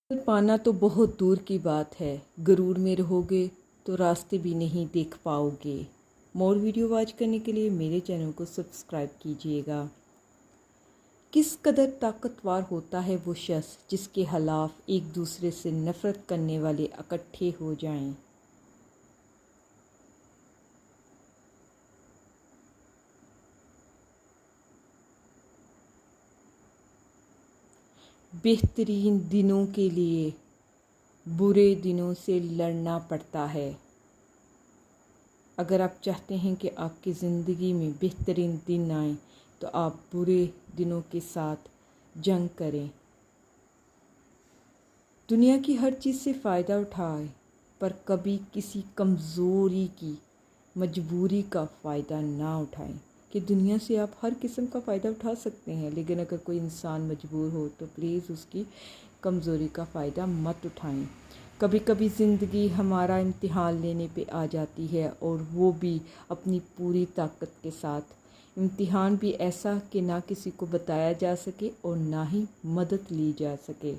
पाना तो बहुत दूर की बात है, गरूर में रहोगे तो रास्ते भी नहीं देख पाओगे। मोर वीडियो वॉच करने के लिए मेरे चैनल को सब्सक्राइब कीजिएगा। किस कदर ताकतवर होता है वो शख्स जिसके खिलाफ एक दूसरे से नफरत करने वाले इकट्ठे हो जाएं। बेहतरीन दिनों के लिए बुरे दिनों से लड़ना पड़ता है। अगर आप चाहते हैं कि आपकी ज़िंदगी में बेहतरीन दिन आए तो आप बुरे दिनों के साथ जंग करें। दुनिया की हर चीज़ से फ़ायदा उठाएं, पर कभी किसी कमज़ोरी की मजबूरी का फ़ायदा ना उठाएं। कि दुनिया से आप हर किस्म का फ़ायदा उठा सकते हैं, लेकिन अगर कोई इंसान मजबूर हो तो प्लीज़ उसकी कमज़ोरी का फ़ायदा मत उठाएं। कभी कभी ज़िंदगी हमारा इम्तिहान लेने पे आ जाती है, और वो भी अपनी पूरी ताकत के साथ। इम्तिहान भी ऐसा कि ना किसी को बताया जा सके और ना ही मदद ली जा सके।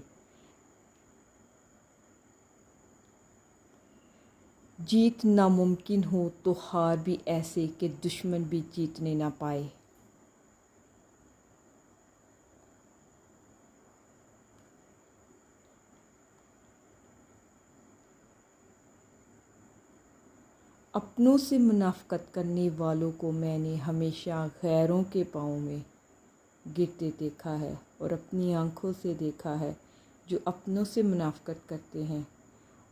जीत नामुमकिन हो तो हार भी ऐसे कि दुश्मन भी जीतने ना पाए। अपनों से मुनाफ़कत करने वालों को मैंने हमेशा गैरों के पाँव में गिरते देखा है, और अपनी आँखों से देखा है। जो अपनों से मुनाफ़कत करते हैं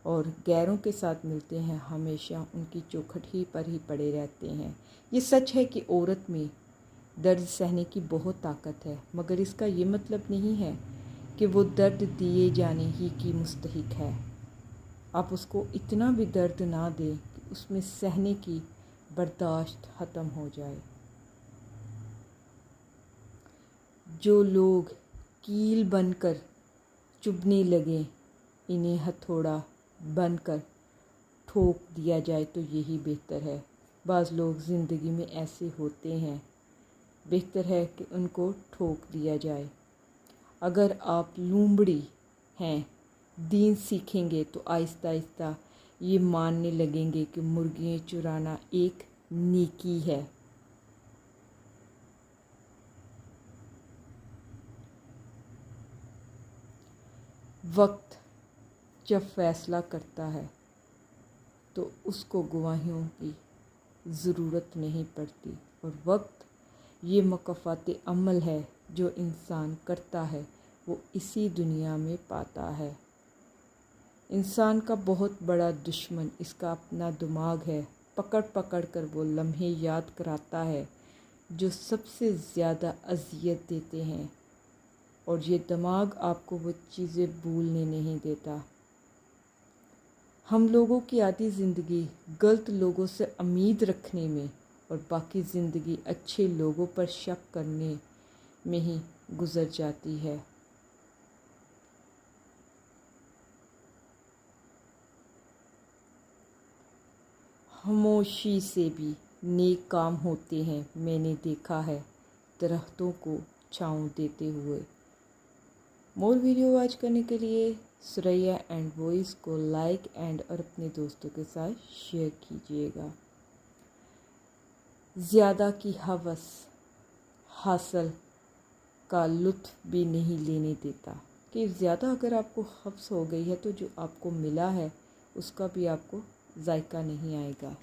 और गैरों के साथ मिलते हैं, हमेशा उनकी चौखट ही पर ही पड़े रहते हैं। ये सच है कि औरत में दर्द सहने की बहुत ताकत है, मगर इसका ये मतलब नहीं है कि वो दर्द दिए जाने ही की मुस्तहिक है। आप उसको इतना भी दर्द ना दें कि उसमें सहने की बर्दाश्त ख़त्म हो जाए। जो लोग कील बनकर चुभने लगे, इन्हें हथौड़ा बनकर ठोक दिया जाए तो यही बेहतर है। बाज़ लोग ज़िंदगी में ऐसे होते हैं, बेहतर है कि उनको ठोक दिया जाए। अगर आप लूम्बड़ी हैं, दीन सीखेंगे तो आहिस्ता आहिस्ता ये मानने लगेंगे कि मुर्गियाँ चुराना एक नेकी है। वक्त जब फैसला करता है तो उसको गवाहियों की ज़रूरत नहीं पड़ती, और वक्त ये मकफ़ात अमल है जो इंसान करता है वो इसी दुनिया में पाता है। इंसान का बहुत बड़ा दुश्मन इसका अपना दिमाग है। पकड़ पकड़ कर वो लम्हे याद कराता है जो सबसे ज़्यादा अज़ियत देते हैं, और ये दिमाग आपको वो चीज़ें भूलने नहीं देता। हम लोगों की आधी ज़िंदगी गलत लोगों से उम्मीद रखने में और बाकी ज़िंदगी अच्छे लोगों पर शक करने में ही गुज़र जाती है। खामोशी से भी नेक काम होते हैं, मैंने देखा है दरख्तों को छाँव देते हुए। मोर वीडियो वॉच करने के लिए सुरैया एंड वॉइस को लाइक एंड और अपने दोस्तों के साथ शेयर कीजिएगा। ज़्यादा की हवस हासिल का लुत्फ़ भी नहीं लेने देता। कि ज़्यादा अगर आपको हवस हो गई है तो जो आपको मिला है उसका भी आपको जायका नहीं आएगा।